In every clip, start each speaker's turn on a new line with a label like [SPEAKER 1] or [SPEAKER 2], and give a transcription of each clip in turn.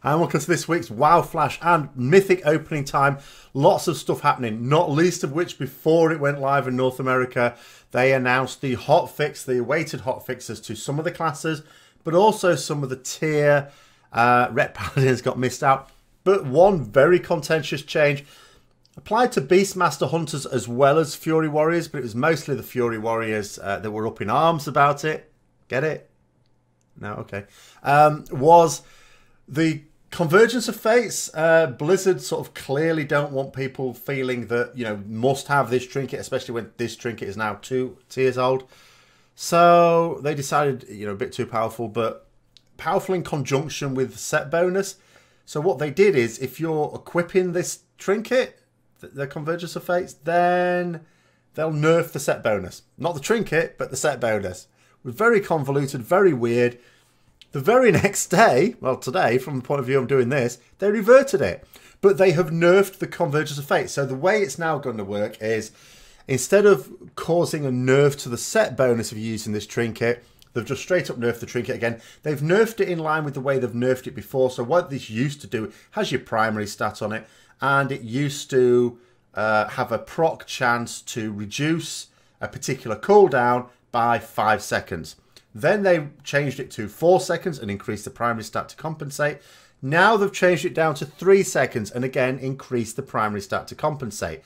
[SPEAKER 1] And welcome to this week's WoW Flash and Mythic opening time. Lots of stuff happening, not least of which before it went live in North America, they announced the hotfix, the awaited hotfixes to some of the classes, but also some of the tier. Ret Paladins got missed out. But one very contentious change applied to Beastmaster Hunters as well as Fury Warriors, but it was mostly the Fury Warriors that were up in arms about it. Get it? No? Okay. Was the Convergence of Fates. Blizzard sort of clearly don't want people feeling that, you know, must have this trinket, especially when this trinket is now 2 tiers old. So they decided, you know, a bit too powerful, but powerful in conjunction with set bonus. So what they did is, if you're equipping this trinket, the Convergence of Fates, then they'll nerf the set bonus. Not the trinket, but the set bonus. It was very convoluted, very weird. The very next day, well today, from the point of view I'm doing this, they reverted it. But they have nerfed the Convergence of Fate. So the way it's now going to work is, instead of causing a nerf to the set bonus of using this trinket, they've just straight up nerfed the trinket again. They've nerfed it in line with the way they've nerfed it before. So what this used to do, has your primary stat on it, and it used to have a proc chance to reduce a particular cooldown by 5 seconds. Then they changed it to 4 seconds and increased the primary stat to compensate. Now they've changed it down to 3 seconds and again increased the primary stat to compensate.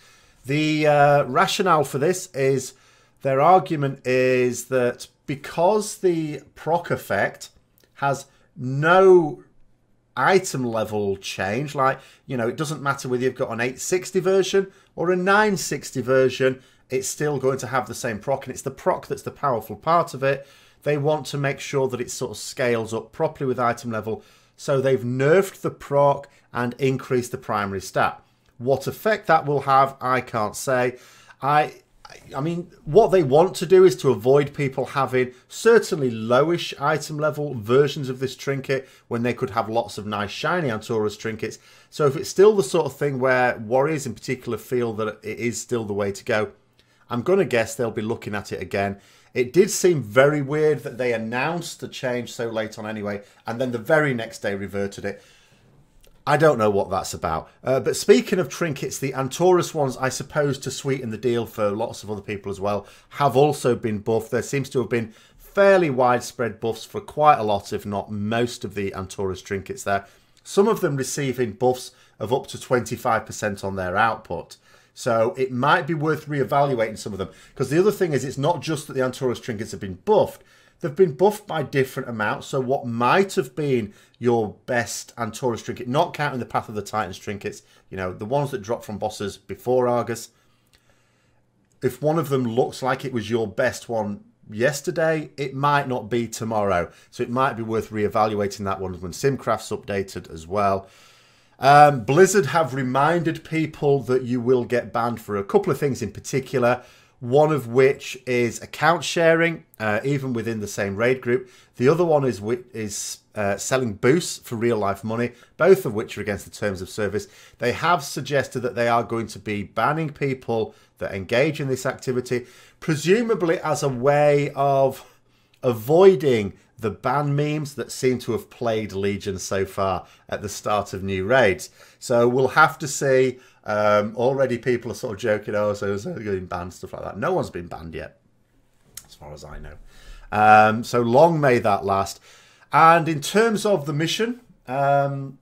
[SPEAKER 1] The rationale for this is, their argument is that because the proc effect has no item level change, like, you know, it doesn't matter whether you've got an 860 version or a 960 version, it's still going to have the same proc, and it's the proc that's the powerful part of it. They want to make sure that it sort of scales up properly with item level, so they've nerfed the proc and increased the primary stat. What effect that will have, I can't say. I mean, what they want to do is to avoid people having certainly lowish item level versions of this trinket when they could have lots of nice shiny Antorus trinkets. So if it's still the sort of thing where warriors in particular feel that it is still the way to go, I'm going to guess they'll be looking at it again. It did seem very weird that they announced the change so late on anyway, and then the very next day reverted it. I don't know what that's about. But speaking of trinkets, the Antorus ones, I suppose, to sweeten the deal for lots of other people as well, have also been buffed. There seems to have been fairly widespread buffs for quite a lot, if not most of the Antorus trinkets there. Some of them receiving buffs of up to 25% on their output. So it might be worth reevaluating some of them. Because the other thing is, it's not just that the Antorus trinkets have been buffed. They've been buffed by different amounts. So what might have been your best Antorus trinket, not counting the Path of the Titans trinkets, you know, the ones that drop from bosses before Argus, if one of them looks like it was your best one yesterday, it might not be tomorrow. So it might be worth reevaluating that one when Simcraft's updated as well. Blizzard have reminded people that you will get banned for a couple of things in particular. One of which is account sharing, even within the same raid group. The other one is selling boosts for real life money, both of which are against the terms of service. They have suggested that they are going to be banning people that engage in this activity, presumably as a way of avoiding the ban memes that seem to have plagued Legion so far at the start of new raids. So we'll have to see. Already people are sort of joking, oh, so they're getting banned, stuff like that. No one's been banned yet, as far as I know. So long may that last. And in terms of the mission, the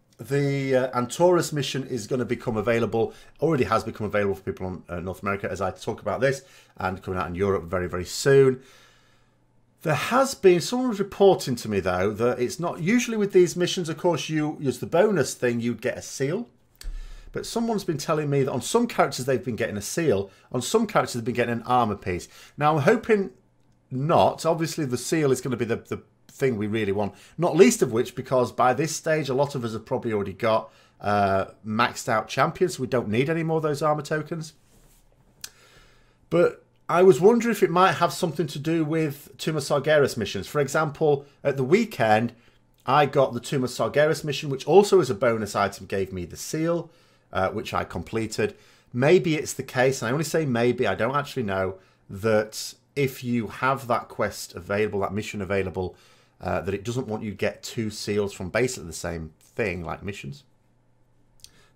[SPEAKER 1] Antorus mission is going to become available, already has become available for people on North America as I talk about this, and coming out in Europe very, very soon. There has been, someone was reporting to me though, that it's not, usually with these missions, of course, you use the bonus thing, you'd get a seal. But someone's been telling me that on some characters they've been getting a seal, on some characters they've been getting an armor piece. Now I'm hoping not. Obviously the seal is going to be the thing we really want. Not least of which because by this stage a lot of us have probably already got maxed out champions, so we don't need any more of those armor tokens. But I was wondering if it might have something to do with Tomb of Sargeras missions. For example, at the weekend, I got the Tomb of Sargeras mission, which also as a bonus item gave me the seal, which I completed. Maybe it's the case, and I only say maybe, I don't actually know, that if you have that quest available, that mission available, that it doesn't want you to get 2 seals from basically the same thing like missions.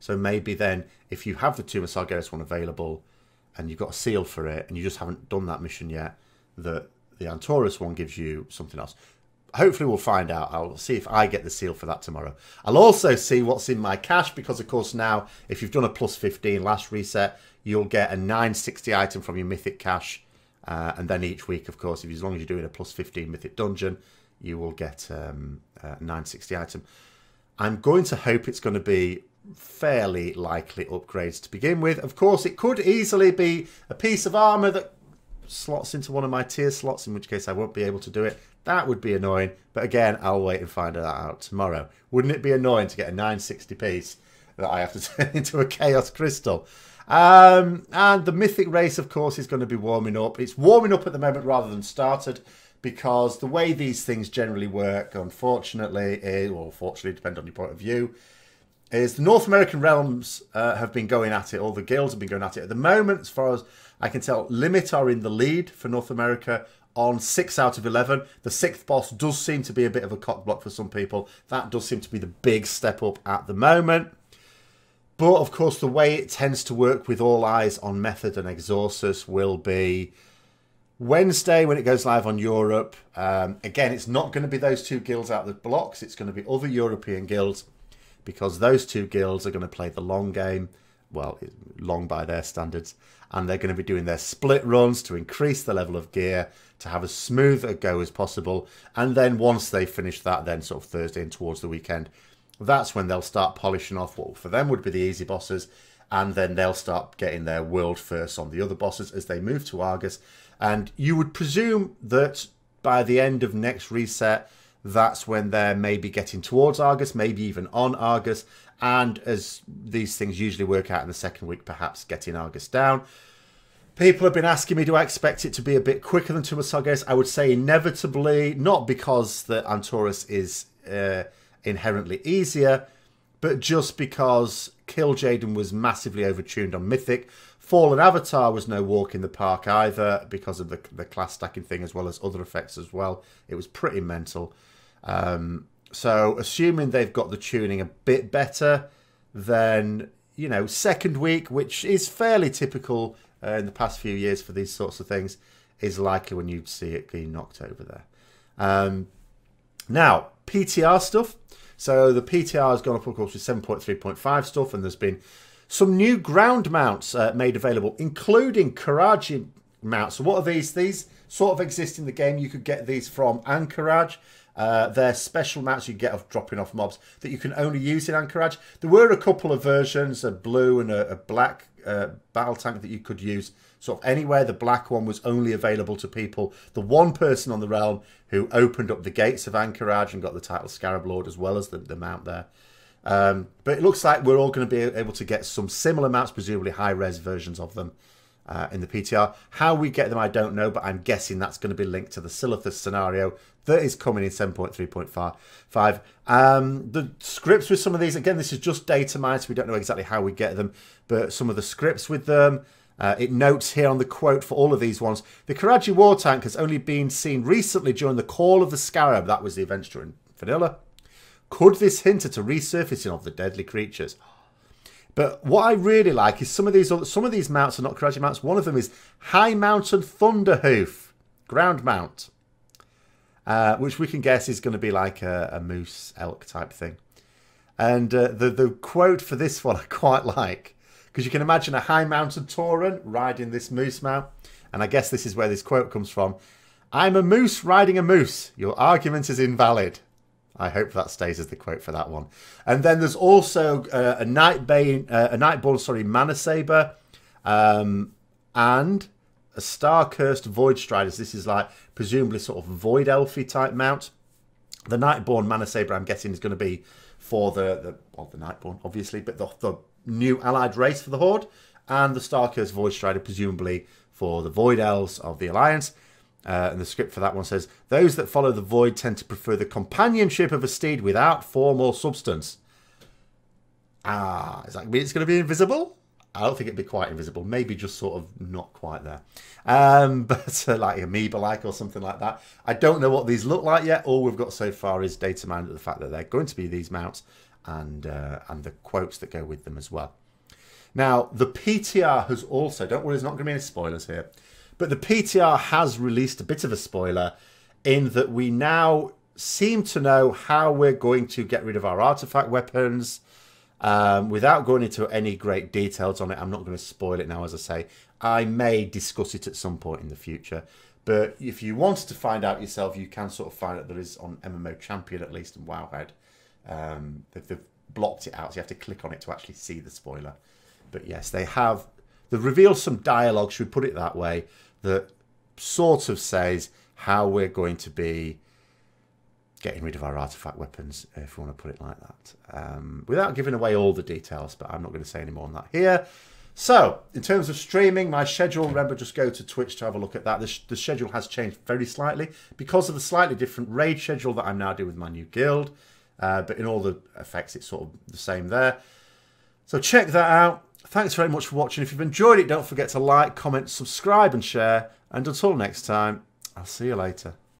[SPEAKER 1] So maybe then, if you have the Tomb of Sargeras one available, and you've got a seal for it, and you just haven't done that mission yet, that the Antorus one gives you something else. Hopefully we'll find out. I'll see if I get the seal for that tomorrow. I'll also see what's in my cache, because of course now, if you've done a plus 15 last reset, you'll get a 960 item from your Mythic cache. And then each week, of course, as long as you're doing a plus 15 Mythic dungeon, you will get a 960 item. I'm going to hope it's going to be fairly likely upgrades to begin with. Of course, it could easily be a piece of armor that slots into one of my tier slots, in which case I won't be able to do it. That would be annoying, but again, I'll wait and find that out tomorrow. Wouldn't it be annoying to get a 960 piece that I have to turn into a Chaos Crystal? And the Mythic race, of course, is going to be warming up. It's warming up at the moment rather than started, because the way these things generally work, unfortunately, or fortunately, depending on your point of view, is the North American realms have been going at it. All the guilds have been going at it. At the moment, as far as I can tell, Limit are in the lead for North America on 6 out of 11. The 6th boss does seem to be a bit of a cock block for some people. That does seem to be the big step up at the moment. But, of course, the way it tends to work with all eyes on Method and Exorcist will be Wednesday when it goes live on Europe. Again, it's not going to be those two guilds out of the blocks. It's going to be other European guilds, because those two guilds are going to play the long game. Well, long by their standards. And they're going to be doing their split runs to increase the level of gear, to have as smooth a go as possible. And then once they finish that, then sort of Thursday and towards the weekend, that's when they'll start polishing off what for them would be the easy bosses. And then they'll start getting their world first on the other bosses as they move to Argus. And you would presume that by the end of next reset, that's when they're maybe getting towards Argus, maybe even on Argus. And as these things usually work out in the second week, perhaps getting Argus down. People have been asking me, do I expect it to be a bit quicker than Tomb of Sargeras? I would say inevitably, not because the Antorus is inherently easier, but just because Kill Jaden was massively overtuned on Mythic. Fallen Avatar was no walk in the park either, because of the class stacking thing, as well as other effects as well. It was pretty mental. So assuming they've got the tuning a bit better, then, you know, second week, which is fairly typical in the past few years for these sorts of things, is likely when you'd see it being knocked over there. Now, PTR stuff. So the PTR has gone up, of course, with 7.3.5 stuff, and there's been some new ground mounts made available, including Karaji mounts. So what are these? These sort of exist in the game. You could get these from Anchorage. They're special mounts you get off dropping off mobs that you can only use in Anchorage. There were a couple of versions, a blue and a black battle tank that you could use sort of anywhere. The black one was only available to people, the one person on the realm who opened up the gates of Anchorage and got the title Scarab Lord, as well as the mount there. But it looks like we're all going to be able to get some similar mounts, presumably high-res versions of them in the PTR. How we get them, I don't know, but I'm guessing that's going to be linked to the Silithus scenario that is coming in 7.3.5. The scripts with some of these, again, this is just data mined, so we don't know exactly how we get them, but some of the scripts with them, it notes here on the quote for all of these ones, the Karaji war tank has only been seen recently during the Call of the Scarab. That was the events during Vanilla. Could this hint at a resurfacing of the deadly creatures? But what I really like is some of these mounts are not Karaji mounts. One of them is High Mountain Thunderhoof ground mount, which we can guess is going to be like a moose elk type thing. And the quote for this one I quite like, because you can imagine a High Mountain Tauren riding this moose mount, and I guess this is where this quote comes from. I'm a moose riding a moose. Your argument is invalid. I hope that stays as the quote for that one. And then there's also a Nightborn, Mana Saber, and a Star-Cursed Void Striders. This is like presumably sort of Void Elfy type mount. The Nightborn Mana Saber, I'm guessing, is going to be for the Nightborn, obviously, but the new allied race for the Horde, and the Star-Cursed Void Strider, presumably for the Void Elves of the Alliance. And the script for that one says, those that follow the Void tend to prefer the companionship of a steed without form or substance. Does that mean it's going to be invisible? I don't think it'd be quite invisible. Maybe just sort of not quite there. But like amoeba-like or something like that. I don't know what these look like yet. All we've got so far is data mined at the fact that they're going to be these mounts. and the quotes that go with them as well. Now, the PTR has also, don't worry, there's not going to be any spoilers here, but the PTR has released a bit of a spoiler in that we now seem to know how we're going to get rid of our artifact weapons. Without going into any great details on it, I'm not going to spoil it now, as I say. I may discuss it at some point in the future. But if you wanted to find out yourself, you can sort of find out there is on MMO Champion, at least, and Wowhead. They've blocked it out, so you have to click on it to actually see the spoiler. But yes, they've revealed some dialogue, should we put it that way, that sort of says how we're going to be getting rid of our artifact weapons, if we want to put it like that. Without giving away all the details, but I'm not going to say any more on that here. So, in terms of streaming, my schedule, remember, just go to Twitch to have a look at that. The schedule has changed very slightly because of the slightly different raid schedule that I'm now doing with my new guild. But in all the effects, it's sort of the same there. So check that out. Thanks very much for watching. If you've enjoyed it, don't forget to like, comment, subscribe and share. And until next time, I'll see you later.